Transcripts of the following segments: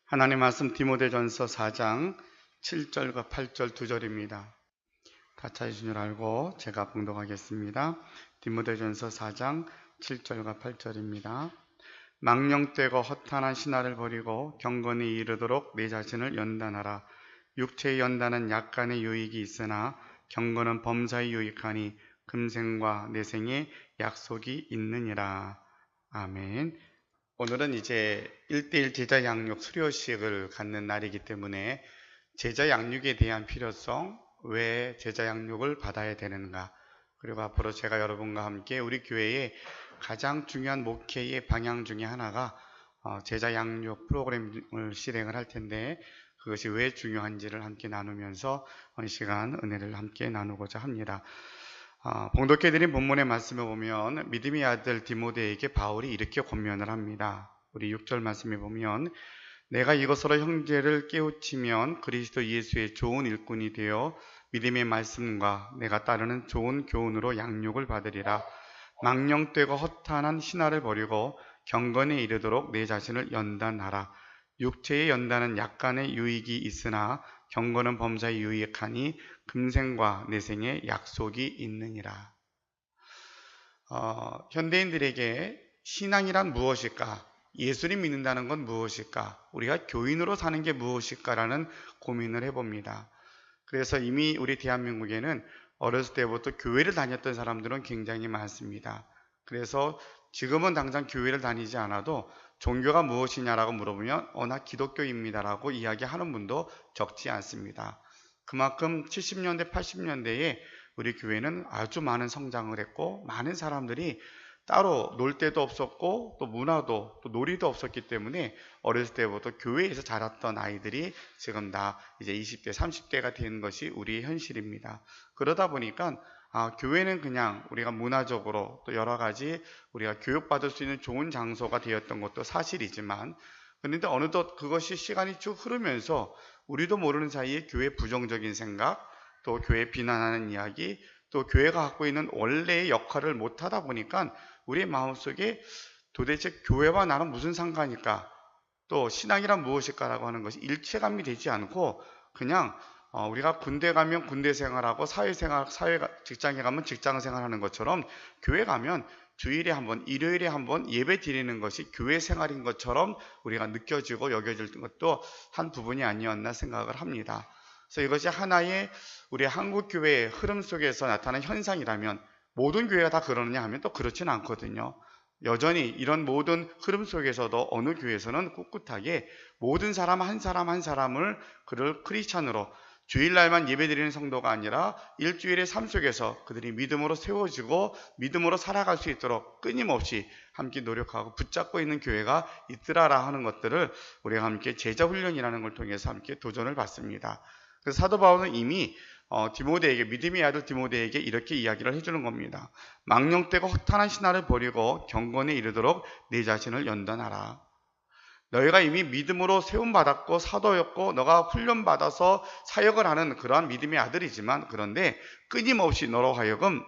하나님 말씀 디모데전서 4장 7절과 8절 두 절입니다. 다 찾으신 줄 알고 제가 봉독하겠습니다. 디모데전서 4장 7절과 8절입니다. 망령되고 허탄한 신화를 버리고 경건에 이르도록 내 자신을 연단하라. 육체의 연단은 약간의 유익이 있으나 경건은 범사에 유익하니 금생과 내생에 약속이 있느니라. 아멘. 오늘은 이제 1대1 제자 양육 수료식을 갖는 날이기 때문에 제자 양육에 대한 필요성, 왜 제자 양육을 받아야 되는가, 그리고 앞으로 제가 여러분과 함께 우리 교회의 가장 중요한 목회의 방향 중에 하나가 제자 양육 프로그램을 실행을 할 텐데, 그것이 왜 중요한지를 함께 나누면서 이 시간 은혜를 함께 나누고자 합니다. 봉독해드린 본문의 말씀에 보면 믿음의 아들 디모데에게 바울이 이렇게 권면을 합니다. 우리 6절 말씀에 보면 내가 이것으로 형제를 깨우치면 그리스도 예수의 좋은 일꾼이 되어 믿음의 말씀과 내가 따르는 좋은 교훈으로 양육을 받으리라. 망령되고 허탄한 신화를 버리고 경건에 이르도록 내 자신을 연단하라. 육체의 연단은 약간의 유익이 있으나 경건은 범사에 유익하니 금생과 내생에 약속이 있느니라. 현대인들에게 신앙이란 무엇일까? 예수님 믿는다는 건 무엇일까? 우리가 교인으로 사는 게 무엇일까라는 고민을 해봅니다. 그래서 이미 우리 대한민국에는 어렸을 때부터 교회를 다녔던 사람들은 굉장히 많습니다. 그래서 지금은 당장 교회를 다니지 않아도 종교가 무엇이냐라고 물어보면 나 기독교입니다라고 이야기하는 분도 적지 않습니다. 그만큼 70년대, 80년대에 우리 교회는 아주 많은 성장을 했고 많은 사람들이 따로 놀 데도 없었고 또 문화도 또 놀이도 없었기 때문에 어렸을 때부터 교회에서 자랐던 아이들이 지금 다 이제 20대, 30대가 된 것이 우리의 현실입니다. 그러다 보니까 교회는 그냥 우리가 문화적으로 또 여러 가지 우리가 교육받을 수 있는 좋은 장소가 되었던 것도 사실이지만, 그런데 어느덧 그것이 시간이 쭉 흐르면서 우리도 모르는 사이에 교회 부정적인 생각, 또 교회 비난하는 이야기, 또 교회가 갖고 있는 원래의 역할을 못하다 보니까 우리의 마음속에 도대체 교회와 나는 무슨 상관일까, 또 신앙이란 무엇일까라고 하는 것이 일체감이 되지 않고 그냥 우리가 군대 가면 군대 생활하고 직장에 가면 직장 생활하는 것처럼 교회 가면 주일에 한 번, 일요일에 한 번 예배 드리는 것이 교회 생활인 것처럼 우리가 느껴지고 여겨질 것도 한 부분이 아니었나 생각을 합니다. 그래서 이것이 하나의 우리 한국 교회의 흐름 속에서 나타나는 현상이라면 모든 교회가 다 그러느냐 하면 또 그렇지는 않거든요. 여전히 이런 모든 흐름 속에서도 어느 교회에서는 꿋꿋하게 모든 사람 한 사람을 그를 크리스찬으로 주일날만 예배드리는 성도가 아니라 일주일의 삶 속에서 그들이 믿음으로 세워지고 믿음으로 살아갈 수 있도록 끊임없이 함께 노력하고 붙잡고 있는 교회가 있더라라 하는 것들을 우리가 함께 제자훈련이라는 걸 통해서 함께 도전을 받습니다. 그래서 사도 바울은 이미 디모데에게, 믿음의 아들 디모데에게 이렇게 이야기를 해주는 겁니다. 망령되고 허탄한 신화를 버리고 경건에 이르도록 내 자신을 연단하라. 너희가 이미 믿음으로 세움받았고 사도였고 너가 훈련받아서 사역을 하는 그러한 믿음의 아들이지만, 그런데 끊임없이 너로 하여금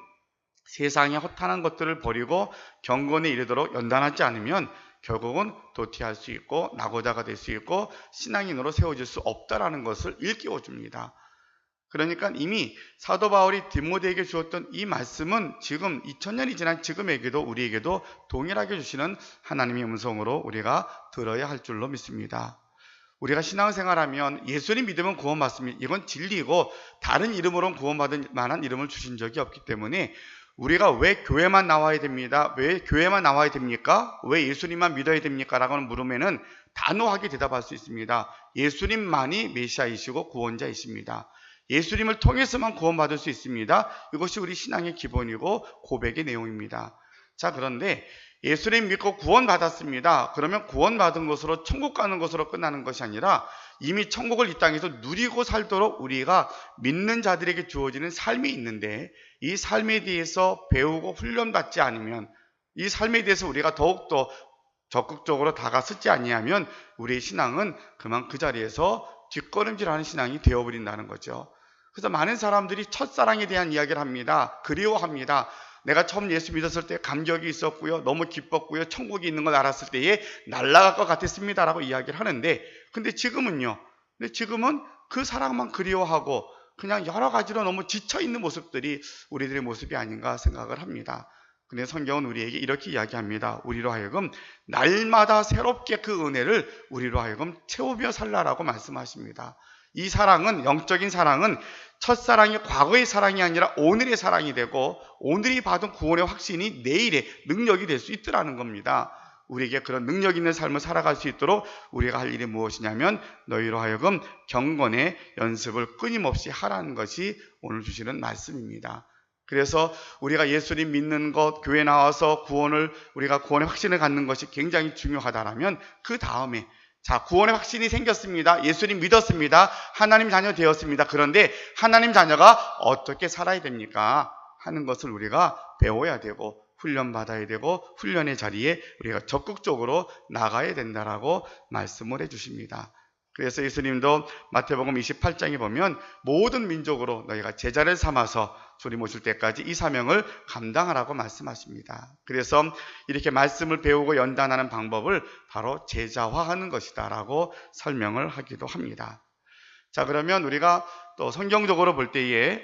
세상의 허탄한 것들을 버리고 경건에 이르도록 연단하지 않으면 결국은 도태할 수 있고 낙오자가 될 수 있고 신앙인으로 세워질 수 없다라는 것을 일깨워 줍니다. 그러니까 이미 사도 바울이 디모데에게 주었던 이 말씀은 지금 2000년이 지난 지금에게도 우리에게도 동일하게 주시는 하나님의 음성으로 우리가 들어야 할 줄로 믿습니다. 우리가 신앙생활하면 예수님 믿으면 구원받습니다. 이건 진리이고 다른 이름으로는 구원받을 만한 이름을 주신 적이 없기 때문에 우리가 왜 교회만 나와야 됩니다, 왜 교회만 나와야 됩니까, 왜 예수님만 믿어야 됩니까 라고 하는 물음에는 단호하게 대답할 수 있습니다. 예수님만이 메시아이시고 구원자이십니다. 예수님을 통해서만 구원받을 수 있습니다. 이것이 우리 신앙의 기본이고 고백의 내용입니다. 자, 그런데 예수님 믿고 구원받았습니다. 그러면 구원받은 것으로 천국 가는 것으로 끝나는 것이 아니라 이미 천국을 이 땅에서 누리고 살도록 우리가 믿는 자들에게 주어지는 삶이 있는데, 이 삶에 대해서 배우고 훈련받지 않으면, 이 삶에 대해서 우리가 더욱더 적극적으로 다가서지 아니하면 우리의 신앙은 그만 그 자리에서 뒷걸음질하는 신앙이 되어버린다는 거죠. 그래서 많은 사람들이 첫사랑에 대한 이야기를 합니다. 그리워합니다. 내가 처음 예수 믿었을 때 감격이 있었고요. 너무 기뻤고요. 천국이 있는 걸 알았을 때에 날아갈 것 같았습니다라고 이야기를 하는데, 근데 지금은요. 근데 지금은 그 사랑만 그리워하고 그냥 여러 가지로 너무 지쳐있는 모습들이 우리들의 모습이 아닌가 생각을 합니다. 근데 성경은 우리에게 이렇게 이야기합니다. 우리로 하여금 날마다 새롭게 그 은혜를 우리로 하여금 채우며 살라라고 말씀하십니다. 이 사랑은, 영적인 사랑은 첫사랑이 과거의 사랑이 아니라 오늘의 사랑이 되고, 오늘이 받은 구원의 확신이 내일의 능력이 될 수 있더라는 겁니다. 우리에게 그런 능력 있는 삶을 살아갈 수 있도록 우리가 할 일이 무엇이냐면, 너희로 하여금 경건의 연습을 끊임없이 하라는 것이 오늘 주시는 말씀입니다. 그래서 우리가 예수님 믿는 것, 교회 나와서 우리가 구원의 확신을 갖는 것이 굉장히 중요하다라면, 그 다음에 자, 구원의 확신이 생겼습니다. 예수님 믿었습니다. 하나님 자녀 되었습니다. 그런데 하나님 자녀가 어떻게 살아야 됩니까? 하는 것을 우리가 배워야 되고 훈련받아야 되고, 훈련의 자리에 우리가 적극적으로 나가야 된다라고 말씀을 해주십니다. 그래서 예수님도 마태복음 28장에 보면 모든 민족으로 너희가 제자를 삼아서 주님 오실 때까지 이 사명을 감당하라고 말씀하십니다. 그래서 이렇게 말씀을 배우고 연단하는 방법을 바로 제자화하는 것이다 라고 설명을 하기도 합니다. 자, 그러면 우리가 또 성경적으로 볼 때에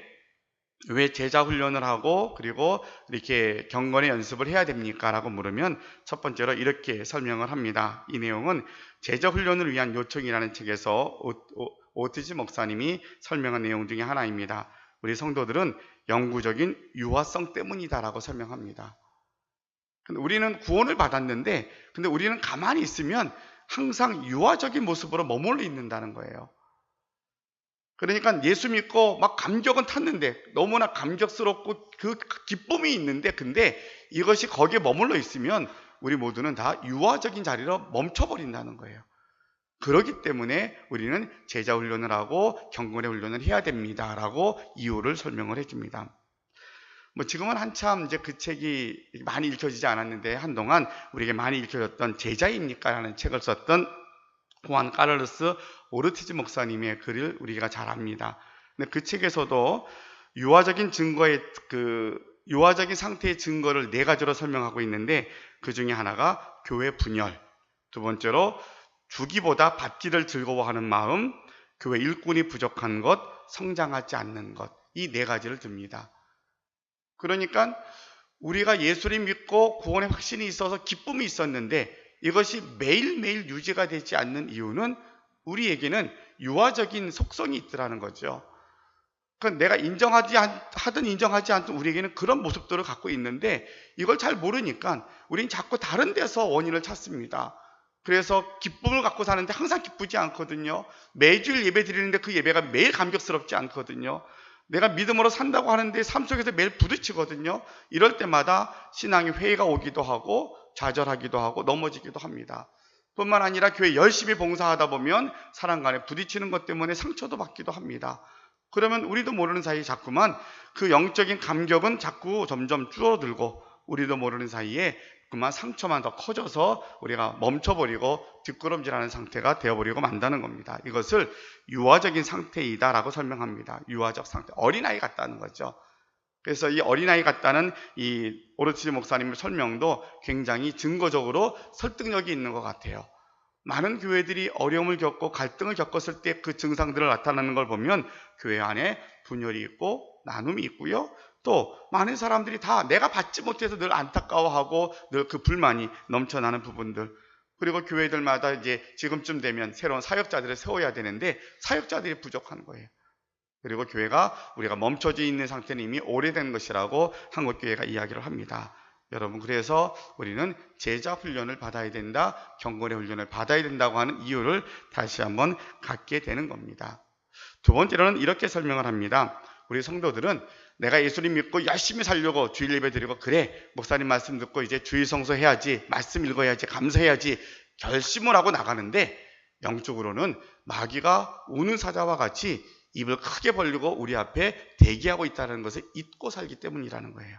왜 제자 훈련을 하고 그리고 이렇게 경건의 연습을 해야 됩니까? 라고 물으면 첫 번째로 이렇게 설명을 합니다. 이 내용은 제자 훈련을 위한 요청이라는 책에서 오티즈 목사님이 설명한 내용 중에 하나입니다. 우리 성도들은 영구적인 유아성 때문이다라고 설명합니다. 근데 우리는 구원을 받았는데, 근데 우리는 가만히 있으면 항상 유아적인 모습으로 머물러 있는다는 거예요. 그러니까 예수 믿고 막 감격은 탔는데, 너무나 감격스럽고 그 기쁨이 있는데, 근데 이것이 거기에 머물러 있으면 우리 모두는 다 유아적인 자리로 멈춰버린다는 거예요. 그렇기 때문에 우리는 제자 훈련을 하고 경건의 훈련을 해야 됩니다라고 이유를 설명을 해줍니다. 지금은 한참 이제 그 책이 많이 읽혀지지 않았는데, 한동안 우리에게 많이 읽혀졌던 제자입니까? 라는 책을 썼던 후안 카를로스 오르티즈 목사님의 글을 우리가 잘 압니다. 근데 그 책에서도 유아적인 상태의 증거를 4가지로 설명하고 있는데, 그 중에 하나가 교회 분열, 두 번째로 주기보다 받기를 즐거워하는 마음, 교회 일꾼이 부족한 것, 성장하지 않는 것, 이 4가지를 듭니다. 그러니까 우리가 예수를 믿고 구원의 확신이 있어서 기쁨이 있었는데, 이것이 매일매일 유지가 되지 않는 이유는 우리에게는 유아적인 속성이 있더라는 거죠. 그러니까 내가 하든 인정하지 않든 우리에게는 그런 모습들을 갖고 있는데, 이걸 잘 모르니까 우리는 자꾸 다른 데서 원인을 찾습니다. 그래서 기쁨을 갖고 사는데 항상 기쁘지 않거든요. 매주일 예배 드리는데 그 예배가 매일 감격스럽지 않거든요. 내가 믿음으로 산다고 하는데 삶 속에서 매일 부딪히거든요. 이럴 때마다 신앙의 회의가 오기도 하고 좌절하기도 하고 넘어지기도 합니다. 뿐만 아니라 교회 열심히 봉사하다 보면 사람 간에 부딪히는 것 때문에 상처도 받기도 합니다. 그러면 우리도 모르는 사이에 자꾸만 그 영적인 감격은 자꾸 점점 줄어들고, 우리도 모르는 사이에 그만 상처만 더 커져서 우리가 멈춰버리고 뒷걸음질하는 상태가 되어버리고 만다는 겁니다. 이것을 유아적인 상태이다 라고 설명합니다. 유아적 상태, 어린아이 같다는 거죠. 그래서 이 어린아이 같다는 이 오르티즈 목사님의 설명도 굉장히 증거적으로 설득력이 있는 것 같아요. 많은 교회들이 어려움을 겪고 갈등을 겪었을 때 그 증상들을 나타나는 걸 보면 교회 안에 분열이 있고 나눔이 있고요. 또 많은 사람들이 다 내가 받지 못해서 늘 안타까워하고 늘 그 불만이 넘쳐나는 부분들, 그리고 교회들마다 이제 지금쯤 되면 새로운 사역자들을 세워야 되는데 사역자들이 부족한 거예요. 그리고 우리가 멈춰져 있는 상태는 이미 오래된 것이라고 한국교회가 이야기를 합니다. 여러분, 그래서 우리는 제자 훈련을 받아야 된다, 경건의 훈련을 받아야 된다고 하는 이유를 다시 한번 갖게 되는 겁니다. 두 번째로는 이렇게 설명을 합니다. 우리 성도들은 내가 예수님 믿고 열심히 살려고 주일 예배 드리고, 그래 목사님 말씀 듣고 이제 주일 성수해야지, 말씀 읽어야지, 감사해야지 결심을 하고 나가는데, 영적으로는 마귀가 우는 사자와 같이 입을 크게 벌리고 우리 앞에 대기하고 있다는 것을 잊고 살기 때문이라는 거예요.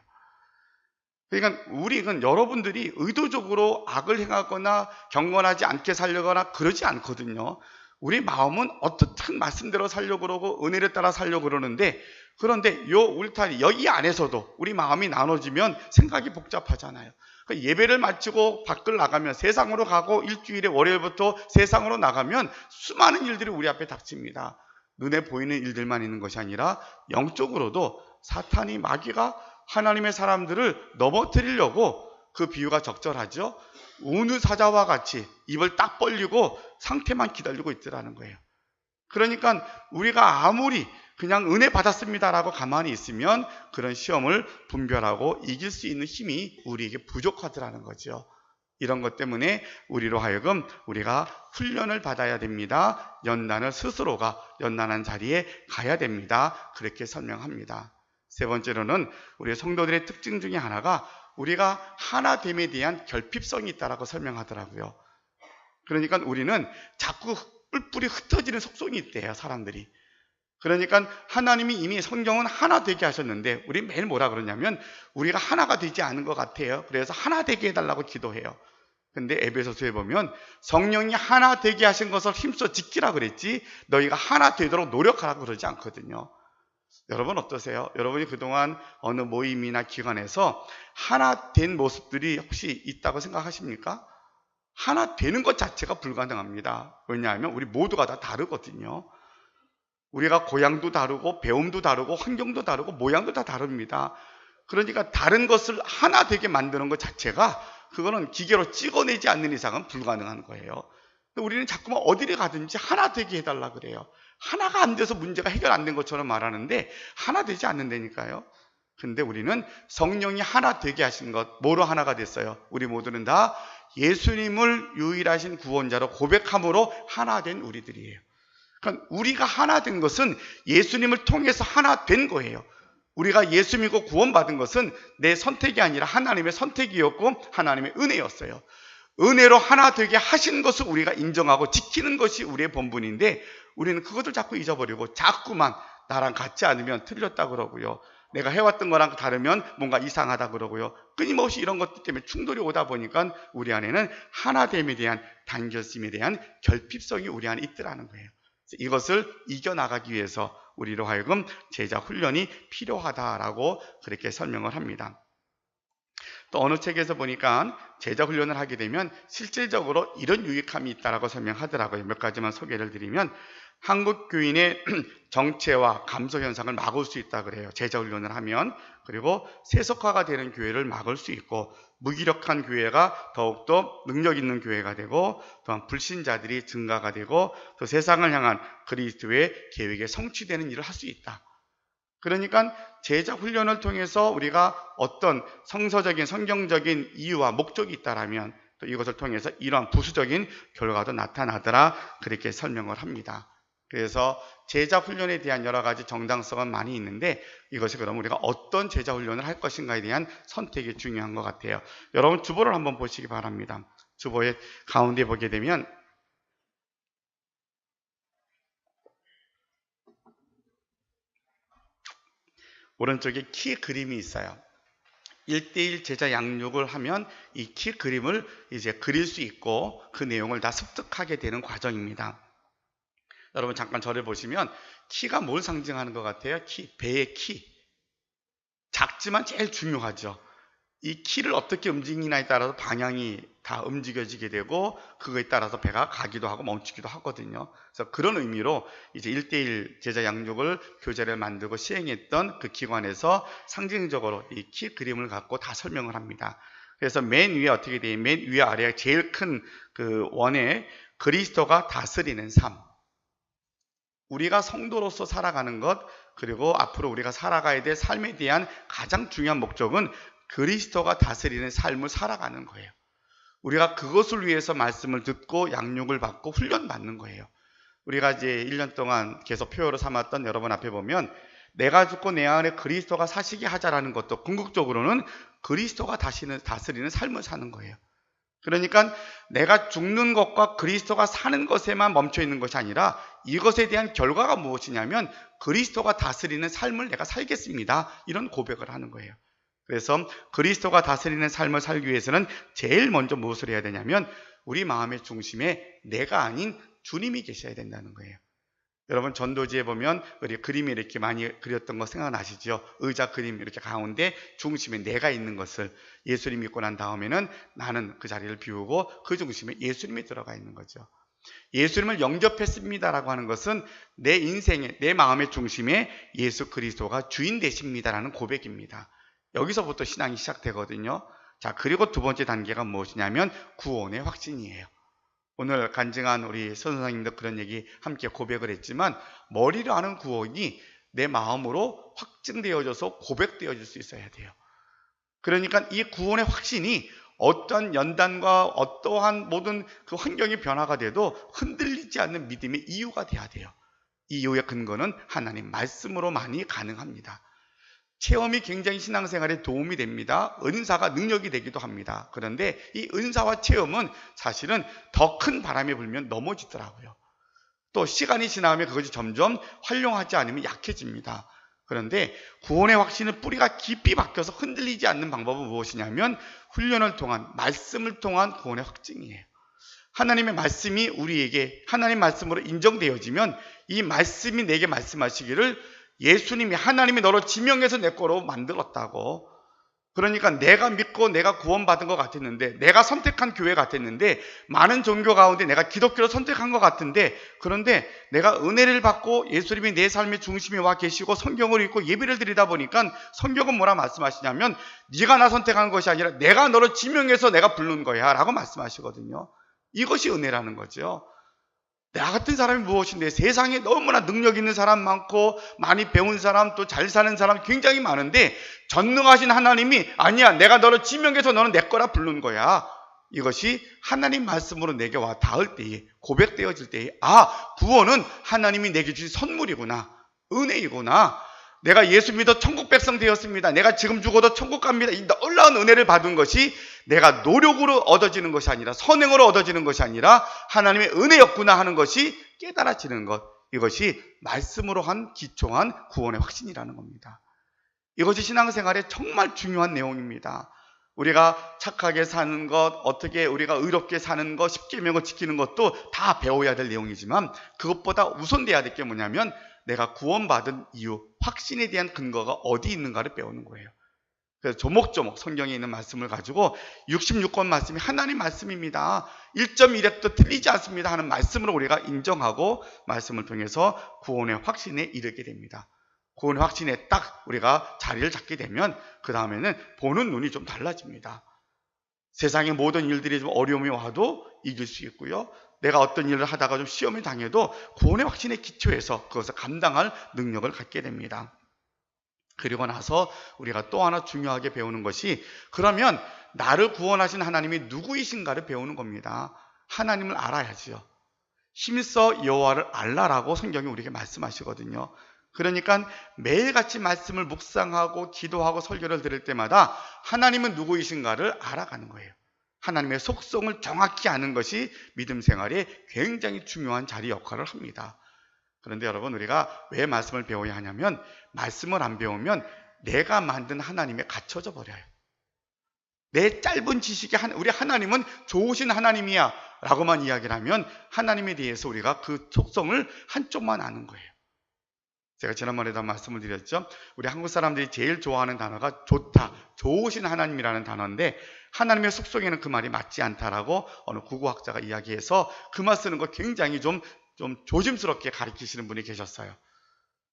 그러니까 여러분들이 의도적으로 악을 행하거나 경건하지 않게 살려거나 그러지 않거든요. 우리 마음은 어떻든 말씀대로 살려고 그러고 은혜를 따라 살려고 그러는데, 그런데 요 울타리 여기 안에서도 우리 마음이 나눠지면 생각이 복잡하잖아요. 그러니까 예배를 마치고 밖을 나가면, 세상으로 가고 일주일에 월요일부터 세상으로 나가면 수많은 일들이 우리 앞에 닥칩니다. 눈에 보이는 일들만 있는 것이 아니라 영적으로도 사탄이, 마귀가 하나님의 사람들을 넘어뜨리려고, 그 비유가 적절하죠. 우는 사자와 같이 입을 딱 벌리고 상태만 기다리고 있더라는 거예요. 그러니까 우리가 아무리 그냥 은혜 받았습니다라고 가만히 있으면 그런 시험을 분별하고 이길 수 있는 힘이 우리에게 부족하더라는 거죠. 이런 것 때문에 우리로 하여금 우리가 훈련을 받아야 됩니다. 연단을 스스로가 연단한 자리에 가야 됩니다. 그렇게 설명합니다. 세 번째로는 우리 성도들의 특징 중에 하나가 우리가 하나됨에 대한 결핍성이 있다라고 설명하더라고요. 그러니까 우리는 자꾸 뿔뿔이 흩어지는 속성이 있대요, 사람들이. 그러니까 하나님이 이미 성경은 하나 되게 하셨는데 우리 매일 뭐라 그러냐면 우리가 하나가 되지 않은 것 같아요. 그래서 하나 되게 해달라고 기도해요. 근데 에베소서에 보면 성령이 하나 되게 하신 것을 힘써 지키라 그랬지 너희가 하나 되도록 노력하라고 그러지 않거든요. 여러분 어떠세요? 여러분이 그동안 어느 모임이나 기관에서 하나 된 모습들이 혹시 있다고 생각하십니까? 하나 되는 것 자체가 불가능합니다. 왜냐하면 우리 모두가 다 다르거든요. 우리가 고향도 다르고 배움도 다르고 환경도 다르고 모양도 다 다릅니다. 그러니까 다른 것을 하나 되게 만드는 것 자체가 그거는 기계로 찍어내지 않는 이상은 불가능한 거예요. 우리는 자꾸만 어디를 가든지 하나 되게 해달라 그래요. 하나가 안 돼서 문제가 해결 안 된 것처럼 말하는데 하나 되지 않는다니까요. 근데 우리는 성령이 하나 되게 하신 것, 뭐로 하나가 됐어요? 우리 모두는 다 예수님을 유일하신 구원자로 고백함으로 하나 된 우리들이에요. 그러니까 우리가 하나 된 것은 예수님을 통해서 하나 된 거예요. 우리가 예수 믿고 구원받은 것은 내 선택이 아니라 하나님의 선택이었고 하나님의 은혜였어요. 은혜로 하나 되게 하신 것을 우리가 인정하고 지키는 것이 우리의 본분인데 우리는 그것을 자꾸 잊어버리고 자꾸만 나랑 같지 않으면 틀렸다 그러고요. 내가 해왔던 거랑 다르면 뭔가 이상하다 그러고요. 끊임없이 이런 것들 때문에 충돌이 오다 보니까 우리 안에는 하나됨에 대한 단결심에 대한 결핍성이 우리 안에 있더라는 거예요. 이것을 이겨나가기 위해서 우리로 하여금 제자 훈련이 필요하다라고 그렇게 설명을 합니다. 또 어느 책에서 보니까 제자 훈련을 하게 되면 실질적으로 이런 유익함이 있다라고 설명하더라고요. 몇 가지만 소개를 드리면 한국 교인의 정체와 감소 현상을 막을 수 있다 그래요. 제자 훈련을 하면. 그리고 세속화가 되는 교회를 막을 수 있고 무기력한 교회가 더욱더 능력 있는 교회가 되고 또한 불신자들이 증가가 되고 또 세상을 향한 그리스도의 계획에 성취되는 일을 할 수 있다. 그러니까 제자 훈련을 통해서 우리가 어떤 성서적인 성경적인 이유와 목적이 있다라면 또 이것을 통해서 이러한 부수적인 결과도 나타나더라 그렇게 설명을 합니다. 그래서 제자 훈련에 대한 여러 가지 정당성은 많이 있는데 이것이 그럼 우리가 어떤 제자 훈련을 할 것인가에 대한 선택이 중요한 것 같아요. 여러분 주보를 한번 보시기 바랍니다. 주보의 가운데 보게 되면 오른쪽에 키 그림이 있어요. 1:1 제자 양육을 하면 이 키 그림을 이제 그릴 수 있고 그 내용을 다 습득하게 되는 과정입니다. 여러분 잠깐 저를 보시면 키가 뭘 상징하는 것 같아요? 키, 배의 키. 작지만 제일 중요하죠. 이 키를 어떻게 움직이냐에 따라서 방향이 다 움직여지게 되고 그거에 따라서 배가 가기도 하고 멈추기도 하거든요. 그래서 그런 의미로 이제 1:1 제자 양육을 교재를 만들고 시행했던 그 기관에서 상징적으로 이 키 그림을 갖고 다 설명을 합니다. 그래서 맨 위에 어떻게 돼요? 맨 위에 아래가 제일 큰 그 원에 그리스도가 다스리는 삶. 우리가 성도로서 살아가는 것, 그리고 앞으로 우리가 살아가야 될 삶에 대한 가장 중요한 목적은 그리스도가 다스리는 삶을 살아가는 거예요. 우리가 그것을 위해서 말씀을 듣고 양육을 받고 훈련받는 거예요. 우리가 이제 1년 동안 계속 표어로 삼았던 여러분 앞에 보면 내가 죽고 내 안에 그리스도가 사시게 하자라는 것도 궁극적으로는 그리스도가 다스리는 삶을 사는 거예요. 그러니까 내가 죽는 것과 그리스도가 사는 것에만 멈춰 있는 것이 아니라 이것에 대한 결과가 무엇이냐면 그리스도가 다스리는 삶을 내가 살겠습니다. 이런 고백을 하는 거예요. 그래서 그리스도가 다스리는 삶을 살기 위해서는 제일 먼저 무엇을 해야 되냐면 우리 마음의 중심에 내가 아닌 주님이 계셔야 된다는 거예요. 여러분 전도지에 보면 우리 그림이 이렇게 많이 그렸던 거 생각나시죠? 의자 그림 이렇게 가운데 중심에 내가 있는 것을 예수님 믿고 난 다음에는 나는 그 자리를 비우고 그 중심에 예수님이 들어가 있는 거죠. 예수님을 영접했습니다라고 하는 것은 내 인생의 내 마음의 중심에 예수 그리스도가 주인 되십니다라는 고백입니다. 여기서부터 신앙이 시작되거든요. 자, 그리고 두 번째 단계가 무엇이냐면 구원의 확신이에요. 오늘 간증한 우리 선생님도 그런 얘기 함께 고백을 했지만 머리로 하는 구원이 내 마음으로 확증되어져서 고백되어질 수 있어야 돼요. 그러니까 이 구원의 확신이 어떠한 연단과 어떠한 모든 그 환경의 변화가 돼도 흔들리지 않는 믿음의 이유가 돼야 돼요. 이 이유의 근거는 하나님 말씀으로만이 가능합니다. 체험이 굉장히 신앙생활에 도움이 됩니다. 은사가 능력이 되기도 합니다. 그런데 이 은사와 체험은 사실은 더 큰 바람이 불면 넘어지더라고요. 또 시간이 지나면 그것이 점점 활용하지 않으면 약해집니다. 그런데 구원의 확신은 뿌리가 깊이 박혀서 흔들리지 않는 방법은 무엇이냐면 훈련을 통한 말씀을 통한 구원의 확증이에요. 하나님의 말씀이 우리에게 하나님 말씀으로 인정되어지면 이 말씀이 내게 말씀하시기를 예수님이 하나님이 너를 지명해서 내 거로 만들었다고. 그러니까 내가 믿고 내가 구원받은 것 같았는데 내가 선택한 교회 같았는데 많은 종교 가운데 내가 기독교를 선택한 것 같은데 그런데 내가 은혜를 받고 예수님이 내 삶의 중심에 와 계시고 성경을 읽고 예배를 드리다 보니까 성경은 뭐라 말씀하시냐면 네가 나 선택한 것이 아니라 내가 너를 지명해서 내가 부른 거야 라고 말씀하시거든요. 이것이 은혜라는 거죠. 나 같은 사람이 무엇인데 세상에 너무나 능력 있는 사람 많고 많이 배운 사람 또 잘 사는 사람 굉장히 많은데 전능하신 하나님이 아니야 내가 너를 지명해서 너는 내 거라 부른 거야. 이것이 하나님 말씀으로 내게 와 닿을 때에 고백되어질 때에 구원은 하나님이 내게 주신 선물이구나. 은혜이구나. 내가 예수 믿어 천국 백성 되었습니다. 내가 지금 죽어도 천국 갑니다. 이 놀라운 은혜를 받은 것이 내가 노력으로 얻어지는 것이 아니라 선행으로 얻어지는 것이 아니라 하나님의 은혜였구나 하는 것이 깨달아지는 것. 이것이 말씀으로 한 기초한 구원의 확신이라는 겁니다. 이것이 신앙생활에 정말 중요한 내용입니다. 우리가 착하게 사는 것, 어떻게 우리가 의롭게 사는 것, 십계명을 지키는 것도 다 배워야 될 내용이지만 그것보다 우선돼야 될 게 뭐냐면 내가 구원받은 이유, 확신에 대한 근거가 어디 있는가를 배우는 거예요. 그래서 조목조목 성경에 있는 말씀을 가지고 66권 말씀이 하나님 말씀입니다. 1.1획도 틀리지 않습니다 하는 말씀으로 우리가 인정하고 말씀을 통해서 구원의 확신에 이르게 됩니다. 구원의 확신에 딱 우리가 자리를 잡게 되면 그 다음에는 보는 눈이 좀 달라집니다. 세상의 모든 일들이 좀 어려움이 와도 이길 수 있고요. 내가 어떤 일을 하다가 좀 시험을 당해도 구원의 확신에 기초해서 그것을 감당할 능력을 갖게 됩니다. 그리고 나서 우리가 또 하나 중요하게 배우는 것이 그러면 나를 구원하신 하나님이 누구이신가를 배우는 겁니다. 하나님을 알아야지요. 힘써 여호와를 알라라고 성경이 우리에게 말씀하시거든요. 그러니까 매일같이 말씀을 묵상하고 기도하고 설교를 들을 때마다 하나님은 누구이신가를 알아가는 거예요. 하나님의 속성을 정확히 아는 것이 믿음 생활에 굉장히 중요한 자리 역할을 합니다. 그런데 여러분 우리가 왜 말씀을 배워야 하냐면 말씀을 안 배우면 내가 만든 하나님에 갇혀져 버려요. 내 짧은 지식에 우리 하나님은 좋으신 하나님이야 라고만 이야기를 하면 하나님에 대해서 우리가 그 속성을 한쪽만 아는 거예요. 제가 지난번에도 말씀을 드렸죠. 우리 한국 사람들이 제일 좋아하는 단어가 좋다, 좋으신 하나님이라는 단어인데 하나님의 속성에는 그 말이 맞지 않다라고 어느 국어학자가 이야기해서 그 말 쓰는 거 굉장히 좀 조심스럽게 가르치시는 분이 계셨어요.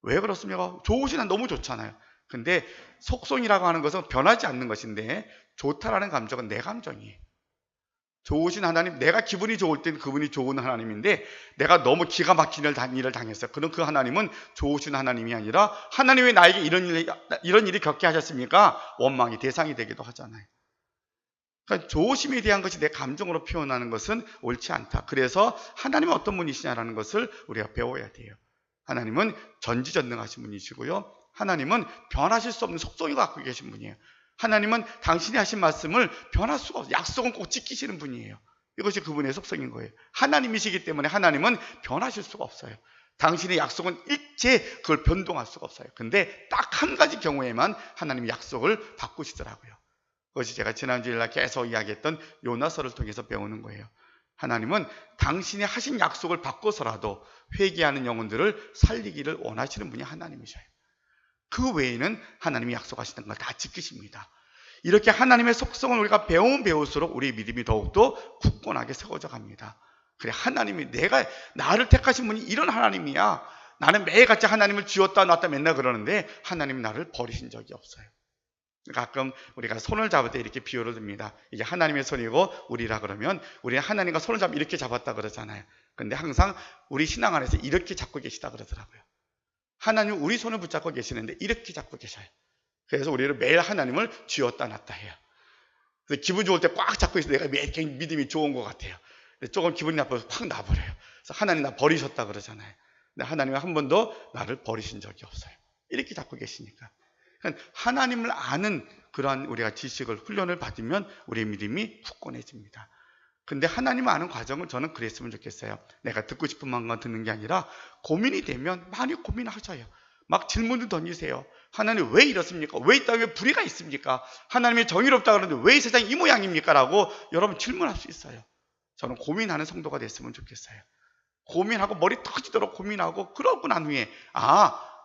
왜 그렇습니까? 좋으신 하나님 너무 좋잖아요. 근데 속성이라고 하는 것은 변하지 않는 것인데 좋다라는 감정은 내 감정이에요. 좋으신 하나님, 내가 기분이 좋을 땐 그분이 좋은 하나님인데 내가 너무 기가 막힌 일을 당했어요. 그럼 그 하나님은 좋으신 하나님이 아니라 하나님 왜 나에게 이런 일이 겪게 하셨습니까? 원망의 대상이 되기도 하잖아요. 그러니까 좋으심에 대한 것이 내 감정으로 표현하는 것은 옳지 않다. 그래서 하나님은 어떤 분이시냐라는 것을 우리가 배워야 돼요. 하나님은 전지전능하신 분이시고요. 하나님은 변하실 수 없는 속성을 갖고 계신 분이에요. 하나님은 당신이 하신 말씀을 변할 수가 없어요. 약속은 꼭 지키시는 분이에요. 이것이 그분의 속성인 거예요. 하나님이시기 때문에 하나님은 변하실 수가 없어요. 당신의 약속은 일체 그걸 변동할 수가 없어요. 근데 딱 한 가지 경우에만 하나님이 약속을 바꾸시더라고요. 그것이 제가 지난주일날 계속 이야기했던 요나서를 통해서 배우는 거예요. 하나님은 당신이 하신 약속을 바꿔서라도 회개하는 영혼들을 살리기를 원하시는 분이 하나님이셔요. 그 외에는 하나님이 약속하시는 걸 다 지키십니다. 이렇게 하나님의 속성을 우리가 배우면 배울수록 우리의 믿음이 더욱더 굳건하게 세워져 갑니다. 그래, 하나님이 나를 택하신 분이 이런 하나님이야. 나는 매일같이 하나님을 쥐었다 놨다 맨날 그러는데 하나님이 나를 버리신 적이 없어요. 가끔 우리가 손을 잡을 때 이렇게 비유를 듭니다. 이게 하나님의 손이고 우리라 그러면 우리는 하나님과 손을 잡으면 이렇게 잡았다 그러잖아요. 근데 항상 우리 신앙 안에서 이렇게 잡고 계시다 그러더라고요. 하나님은 우리 손을 붙잡고 계시는데 이렇게 잡고 계셔요. 그래서 우리는 매일 하나님을 쥐었다 놨다 해요. 그래서 기분 좋을 때 꽉 잡고 있어서 내가 매일 믿음이 좋은 것 같아요. 근데 조금 기분이 나빠서 확 놔버려요. 그래서 하나님 나 버리셨다 그러잖아요. 근데 하나님은 한 번도 나를 버리신 적이 없어요. 이렇게 잡고 계시니까. 하나님을 아는 그러한 우리가 지식을 훈련을 받으면 우리의 믿음이 굳건해집니다. 근데 하나님을 아는 과정을 저는 그랬으면 좋겠어요. 내가 듣고 싶은 말만 듣는 게 아니라 고민이 되면 많이 고민하셔요. 막 질문을 던지세요. 하나님 왜 이렇습니까? 왜 이 땅에 불의가 있습니까? 하나님이 정의롭다 그러는데 왜 이 세상이 이 모양입니까? 라고 여러분 질문할 수 있어요. 저는 고민하는 성도가 됐으면 좋겠어요. 고민하고 머리 터지도록 고민하고 그러고 난 후에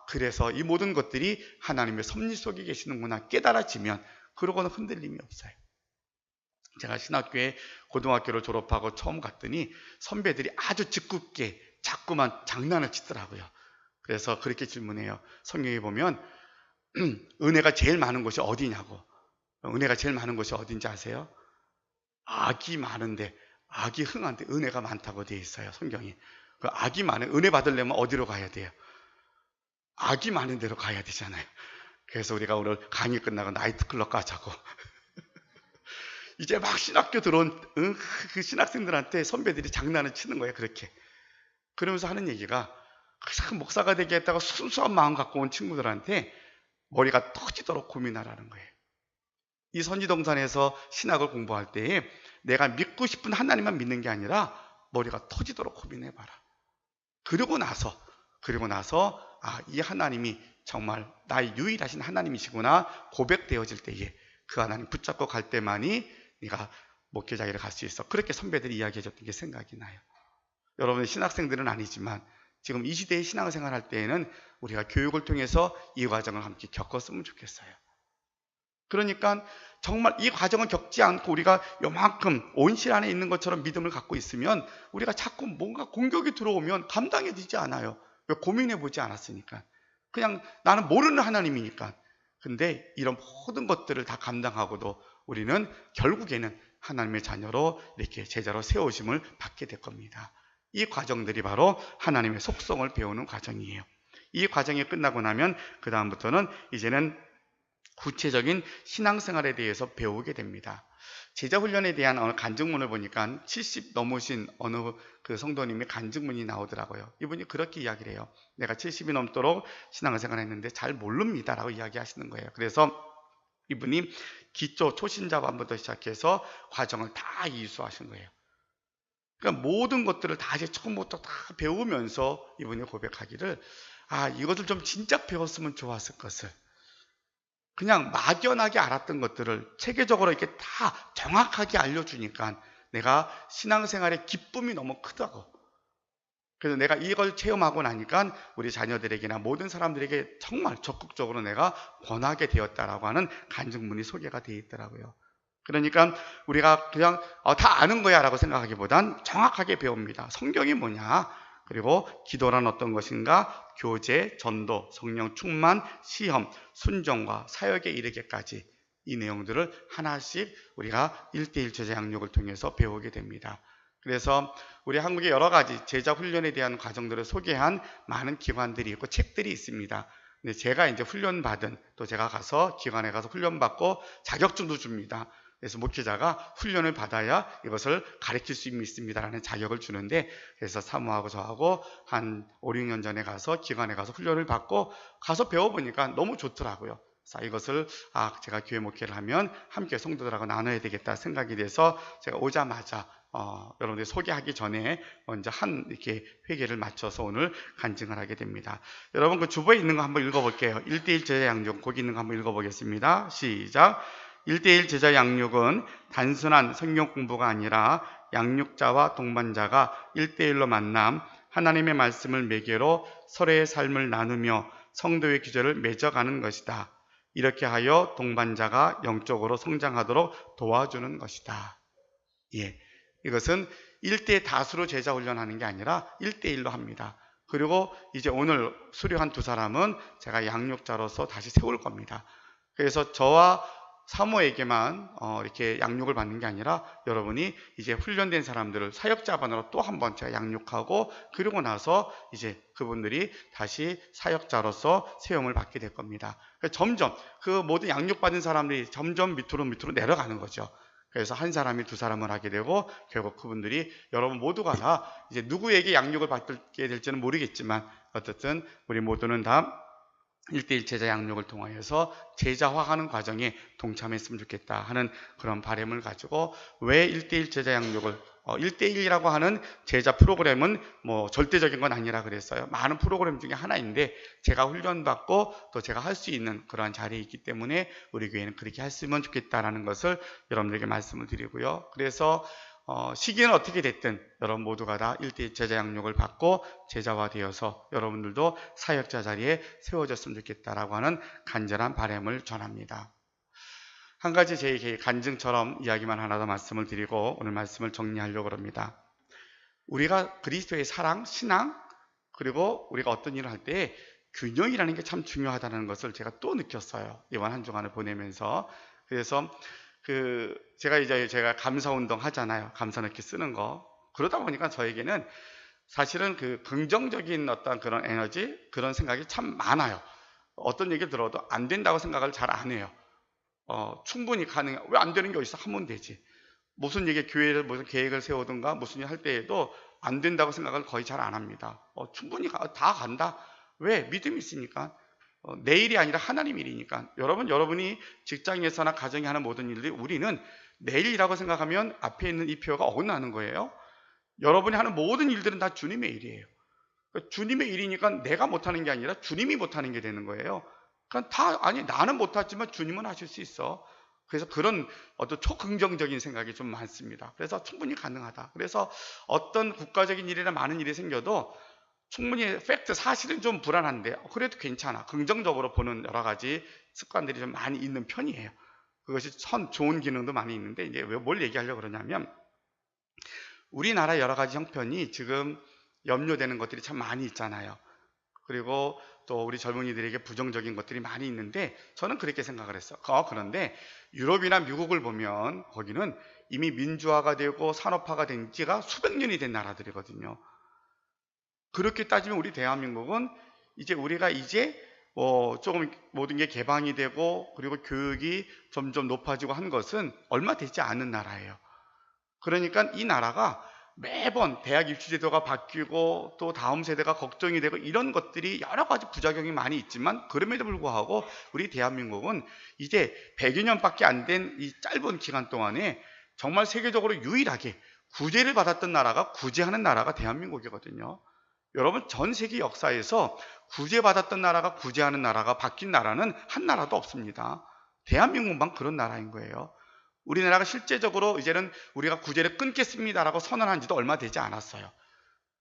그래서 이 모든 것들이 하나님의 섭리 속에 계시는구나 깨달아지면 그러고는 흔들림이 없어요. 제가 신학교에 고등학교를 졸업하고 처음 갔더니 선배들이 아주 짓궂게 자꾸만 장난을 치더라고요. 그래서 그렇게 질문해요. 성경에 보면 은혜가 제일 많은 곳이 어디냐고. 은혜가 제일 많은 곳이 어딘지 아세요? 악이 많은데 악이 흥한데 은혜가 많다고 되어 있어요. 성경이. 그 악이 많은 은혜 받으려면 어디로 가야 돼요? 악이 많은 데로 가야 되잖아요. 그래서 우리가 오늘 강의 끝나고 나이트클럽 가자고. 이제 막 신학교 들어온 그 신학생들한테 선배들이 장난을 치는 거예요. 그렇게. 그러면서 하는 얘기가 목사가 되겠다고 순수한 마음 갖고 온 친구들한테 머리가 터지도록 고민하라는 거예요. 이 선지동산에서 신학을 공부할 때에 내가 믿고 싶은 하나님만 믿는 게 아니라 머리가 터지도록 고민해봐라. 그리고 나서 이 하나님이 정말 나의 유일하신 하나님이시구나 고백되어질 때에 그 하나님 붙잡고 갈 때만이 네가 목회자 일을 갈 수 있어. 그렇게 선배들이 이야기해줬던 게 생각이 나요. 여러분의 신학생들은 아니지만 지금 이 시대의 신앙생활 할 때에는 우리가 교육을 통해서 이 과정을 함께 겪었으면 좋겠어요. 그러니까 정말 이 과정을 겪지 않고 우리가 요만큼 온실 안에 있는 것처럼 믿음을 갖고 있으면 우리가 자꾸 뭔가 공격이 들어오면 감당해지지 않아요. 왜? 고민해보지 않았으니까. 그냥 나는 모르는 하나님이니까. 근데 이런 모든 것들을 다 감당하고도 우리는 결국에는 하나님의 자녀로 이렇게 제자로 세우심을 받게 될 겁니다. 이 과정들이 바로 하나님의 속성을 배우는 과정이에요. 이 과정이 끝나고 나면 그 다음부터는 이제는 구체적인 신앙생활에 대해서 배우게 됩니다. 제자훈련에 대한 어느 간증문을 보니까 70 넘으신 어느 그 성도님의 간증문이 나오더라고요. 이분이 그렇게 이야기를 해요. 내가 70이 넘도록 신앙생활을 했는데 잘 모릅니다 라고 이야기하시는 거예요. 그래서 이분이 기초 초신자반부터 시작해서 과정을 다 이수하신 거예요. 그러니까 모든 것들을 다시 처음부터 다 배우면서 이분이 고백하기를 이것을 좀 진짜 배웠으면 좋았을 것을 그냥 막연하게 알았던 것들을 체계적으로 이렇게 다 정확하게 알려주니까 내가 신앙생활의 기쁨이 너무 크다고. 그래서 내가 이걸 체험하고 나니까 우리 자녀들에게나 모든 사람들에게 정말 적극적으로 내가 권하게 되었다라고 하는 간증문이 소개가 되어 있더라고요. 그러니까 우리가 그냥 다 아는 거야 라고 생각하기보단 정확하게 배웁니다. 성경이 뭐냐, 그리고 기도란 어떤 것인가, 교제, 전도, 성령 충만, 시험, 순종과 사역에 이르기까지 이 내용들을 하나씩 우리가 1:1 제자 양육을 통해서 배우게 됩니다. 그래서 우리 한국에 여러 가지 제자 훈련에 대한 과정들을 소개한 많은 기관들이 있고 책들이 있습니다. 근데 제가 이제 훈련받은, 또 제가 가서 기관에 가서 훈련받고 자격증도 줍니다. 그래서 목회자가 훈련을 받아야 이것을 가르칠 수 있습니다라는 자격을 주는데, 그래서 사모하고 저하고 한 5, 6년 전에 가서 기관에 가서 훈련을 받고 가서 배워보니까 너무 좋더라고요. 그래서 이것을 제가 교회 목회를 하면 함께 성도들하고 나눠야 되겠다 생각이 돼서 제가 오자마자 여러분들 소개하기 전에 먼저 이렇게 회개를 마쳐서 오늘 간증을 하게 됩니다. 여러분 그 주보에 있는 거 한번 읽어볼게요. 1:1 제자 양육 거기 있는 거 한번 읽어보겠습니다. 시작. 1대1 제자 양육은 단순한 성경 공부가 아니라 양육자와 동반자가 1대1로 만남 하나님의 말씀을 매개로 서로의 삶을 나누며 성도의 기저를 맺어가는 것이다. 이렇게 하여 동반자가 영적으로 성장하도록 도와주는 것이다. 예, 이것은 1대 다수로 제자 훈련하는 게 아니라 1대1로 합니다. 그리고 이제 오늘 수료한 두 사람은 제가 양육자로서 다시 세울 겁니다. 그래서 저와 사모에게만 이렇게 양육을 받는 게 아니라 여러분이 이제 훈련된 사람들을 사역자반으로 또 한 번 제가 양육하고 그러고 나서 이제 그분들이 다시 사역자로서 세움을 받게 될 겁니다. 점점 그 모든 양육받은 사람들이 점점 밑으로 내려가는 거죠. 그래서 한 사람이 두 사람을 하게 되고 결국 그분들이 여러분 모두가 다 이제 누구에게 양육을 받게 될지는 모르겠지만 어쨌든 우리 모두는 다 1대1 제자 양육을 통하여서 제자화하는 과정에 동참했으면 좋겠다 하는 그런 바람을 가지고 왜 1대1 제자 양육을 1대1이라고 하는 제자 프로그램은 뭐 절대적인 건 아니라 그랬어요. 많은 프로그램 중에 하나인데 제가 훈련받고 또 제가 할 수 있는 그러한 자리에 있기 때문에 우리 교회는 그렇게 했으면 좋겠다라는 것을 여러분들에게 말씀을 드리고요. 그래서 시기는 어떻게 됐든 여러분 모두가 다 1대1 제자 양육을 받고 제자화 되어서 여러분들도 사역자 자리에 세워졌으면 좋겠다라고 하는 간절한 바람을 전합니다. 한 가지 제 간증처럼 이야기만 하나 더 말씀을 드리고 오늘 말씀을 정리하려고 합니다. 우리가 그리스도의 사랑, 신앙, 그리고 우리가 어떤 일을 할 때 균형이라는 게 참 중요하다는 것을 제가 또 느꼈어요. 이번 한 주간을 보내면서. 그래서 제가 감사운동 하잖아요. 감사 넣기 쓰는 거. 그러다 보니까 저에게는 사실은 그 긍정적인 어떤 그런 에너지, 그런 생각이 참 많아요. 어떤 얘기를 들어도 안 된다고 생각을 잘 안 해요. 충분히 가능해. 왜 안 되는 게 어디서 하면 되지. 무슨 무슨 계획을 세우든가 무슨 일 할 때에도 안 된다고 생각을 거의 잘 안 합니다. 충분히 다 간다. 왜? 믿음이 있으니까. 내 일이 아니라 하나님 일이니까. 여러분이 직장에서나 가정에 하는 모든 일들이 우리는 내 일이라고 생각하면 앞에 있는 이 표가 어긋나는 거예요. 여러분이 하는 모든 일들은 다 주님의 일이에요. 주님의 일이니까 내가 못하는 게 아니라 주님이 못하는 게 되는 거예요. 그러니까 나는 못하지만 주님은 하실 수 있어. 그래서 그런 어떤 초긍정적인 생각이 좀 많습니다. 그래서 충분히 가능하다. 그래서 어떤 국가적인 일이나 많은 일이 생겨도 충분히 사실은 좀 불안한데 그래도 괜찮아. 긍정적으로 보는 여러 가지 습관들이 좀 많이 있는 편이에요. 그것이 좋은 기능도 많이 있는데 이제 뭘 얘기하려고 그러냐면 우리나라 여러 가지 형편이 지금 염려되는 것들이 참 많이 있잖아요. 그리고 또 우리 젊은이들에게 부정적인 것들이 많이 있는데 저는 그렇게 생각을 했어요. 그런데 유럽이나 미국을 보면 거기는 이미 민주화가 되고 산업화가 된 지가 수백 년이 된 나라들이거든요. 그렇게 따지면 우리 대한민국은 우리가 조금 모든 게 개방이 되고 그리고 교육이 점점 높아지고 한 것은 얼마 되지 않은 나라예요. 그러니까 이 나라가 매번 대학 입시 제도가 바뀌고 또 다음 세대가 걱정이 되고 이런 것들이 여러 가지 부작용이 많이 있지만 그럼에도 불구하고 우리 대한민국은 이제 100여 년밖에 안 된 이 짧은 기간 동안에 정말 세계적으로 유일하게 구제를 받았던 나라가 구제하는 나라가 대한민국이거든요. 여러분 전 세계 역사에서 구제받았던 나라가 구제하는 나라가 바뀐 나라는 한 나라도 없습니다. 대한민국만 그런 나라인 거예요. 우리나라가 실제적으로 이제는 우리가 구제를 끊겠습니다라고 선언한 지도 얼마 되지 않았어요.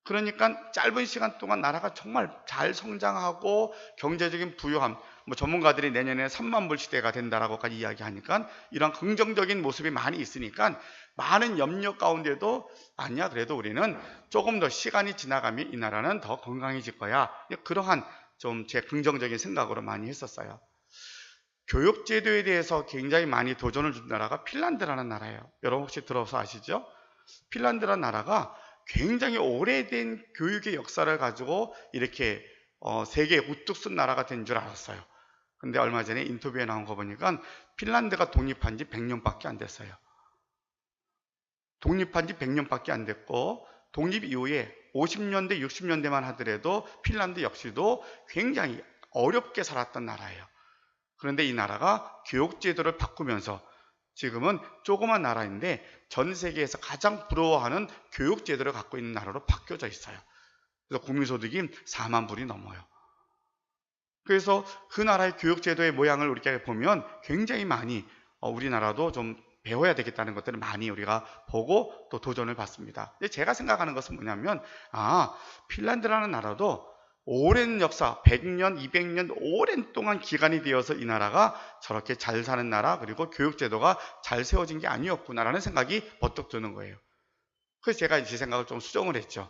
그러니까 짧은 시간 동안 나라가 정말 잘 성장하고 경제적인 부유함, 전문가들이 내년에 3만 불 시대가 된다라고까지 이야기하니까 이런 긍정적인 모습이 많이 있으니까 많은 염려 가운데도 아니야 그래도 우리는 조금 더 시간이 지나가면 이 나라는 더 건강해질 거야. 그러한 좀 제 긍정적인 생각으로 많이 했었어요. 교육제도에 대해서 굉장히 많이 도전을 준 나라가 핀란드라는 나라예요. 여러분 혹시 들어서 아시죠? 핀란드라는 나라가 굉장히 오래된 교육의 역사를 가지고 이렇게 세계에 우뚝 선 나라가 된 줄 알았어요. 근데 얼마 전에 인터뷰에 나온 거 보니까 핀란드가 독립한 지 100년밖에 안 됐어요. 독립한 지 100년밖에 안 됐고 독립 이후에 50년대, 60년대만 하더라도 핀란드 역시도 굉장히 어렵게 살았던 나라예요. 그런데 이 나라가 교육제도를 바꾸면서 지금은 조그만 나라인데 전 세계에서 가장 부러워하는 교육제도를 갖고 있는 나라로 바뀌어져 있어요. 그래서 국민소득이 4만 불이 넘어요. 그래서 그 나라의 교육제도의 모양을 우리가 보면 굉장히 많이 우리나라도 좀 배워야 되겠다는 것들을 많이 우리가 보고 또 도전을 받습니다. 근데 제가 생각하는 것은 뭐냐면 핀란드라는 나라도 오랜 역사, 100년, 200년 오랜 동안 기간이 되어서 이 나라가 저렇게 잘 사는 나라, 그리고 교육제도가 잘 세워진 게 아니었구나라는 생각이 버뜩 드는 거예요. 그래서 제가 제 생각을 좀 수정을 했죠.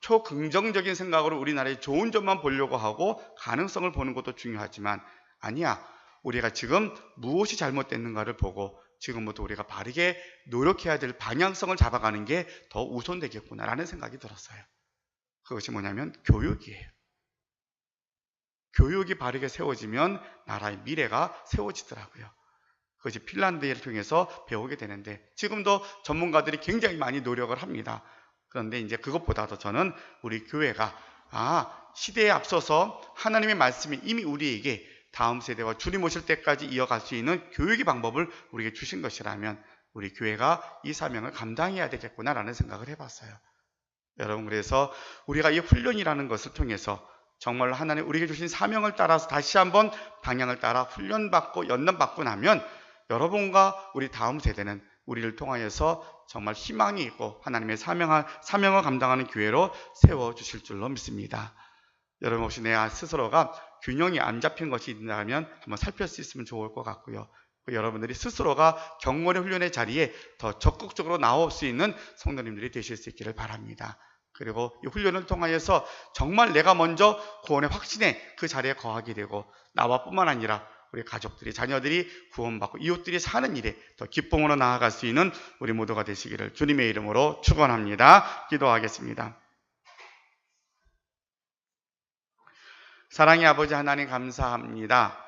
초긍정적인 생각으로 우리나라의 좋은 점만 보려고 하고 가능성을 보는 것도 중요하지만 아니야, 우리가 지금 무엇이 잘못됐는가를 보고 지금부터 우리가 바르게 노력해야 될 방향성을 잡아가는 게 더 우선되겠구나라는 생각이 들었어요. 그것이 뭐냐면 교육이에요. 교육이 바르게 세워지면 나라의 미래가 세워지더라고요. 그것이 핀란드를 통해서 배우게 되는데 지금도 전문가들이 굉장히 많이 노력을 합니다. 그런데 이제 그것보다도 저는 우리 교회가 시대에 앞서서 하나님의 말씀이 이미 우리에게 다음 세대와 주님 오실 때까지 이어갈 수 있는 교육의 방법을 우리에게 주신 것이라면 우리 교회가 이 사명을 감당해야 되겠구나라는 생각을 해봤어요. 여러분, 그래서 우리가 이 훈련이라는 것을 통해서 정말 하나님 우리에게 주신 사명을 따라서 다시 한번 방향을 따라 훈련받고 연단받고 나면 여러분과 우리 다음 세대는 우리를 통하여서 정말 희망이 있고 하나님의 사명을 감당하는 교회로 세워주실 줄로 믿습니다. 여러분, 혹시 내 스스로가 균형이 안 잡힌 것이 있다면 한번 살필 수 있으면 좋을 것 같고요. 여러분들이 스스로가 경건의 훈련의 자리에 더 적극적으로 나올 수 있는 성도님들이 되실 수 있기를 바랍니다. 그리고 이 훈련을 통하여서 정말 내가 먼저 구원의 확신에 그 자리에 거하게 되고 나와 뿐만 아니라 우리 가족들이, 자녀들이 구원받고 이웃들이 사는 일에 더 기쁨으로 나아갈 수 있는 우리 모두가 되시기를 주님의 이름으로 축원합니다. 기도하겠습니다. 사랑의 아버지 하나님, 감사합니다.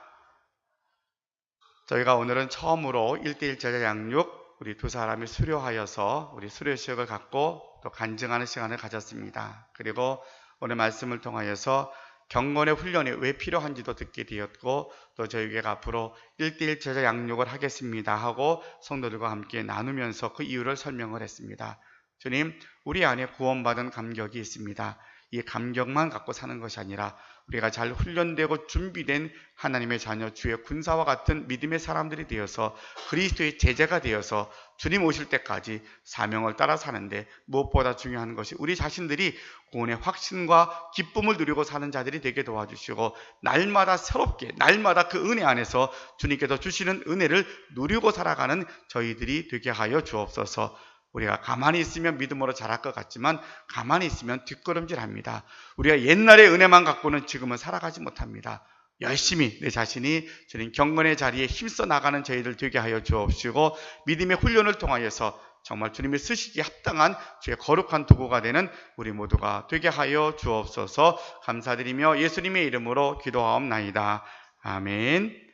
저희가 오늘은 처음으로 1:1 제자 양육 우리 두 사람이 수료하여서 우리 수료식을 갖고 또 간증하는 시간을 가졌습니다. 그리고 오늘 말씀을 통하여서 경건의 훈련이 왜 필요한지도 듣게 되었고 또 저희가 앞으로 1:1 제자 양육을 하겠습니다 하고 성도들과 함께 나누면서 그 이유를 설명을 했습니다. 주님, 우리 안에 구원받은 감격이 있습니다. 이 감격만 갖고 사는 것이 아니라 우리가 잘 훈련되고 준비된 하나님의 자녀, 주의 군사와 같은 믿음의 사람들이 되어서 그리스도의 제자가 되어서 주님 오실 때까지 사명을 따라 사는데 무엇보다 중요한 것이 우리 자신들이 구원의 확신과 기쁨을 누리고 사는 자들이 되게 도와주시고 날마다 새롭게, 날마다 그 은혜 안에서 주님께서 주시는 은혜를 누리고 살아가는 저희들이 되게 하여 주옵소서. 우리가 가만히 있으면 믿음으로 자랄 것 같지만 가만히 있으면 뒷걸음질합니다. 우리가 옛날의 은혜만 갖고는 지금은 살아가지 못합니다. 열심히 내 자신이 주님 경건의 자리에 힘써 나가는 저희들 되게 하여 주옵시고 믿음의 훈련을 통하여서 정말 주님의 쓰시기에 합당한 주의 거룩한 도구가 되는 우리 모두가 되게 하여 주옵소서. 감사드리며 예수님의 이름으로 기도하옵나이다. 아멘.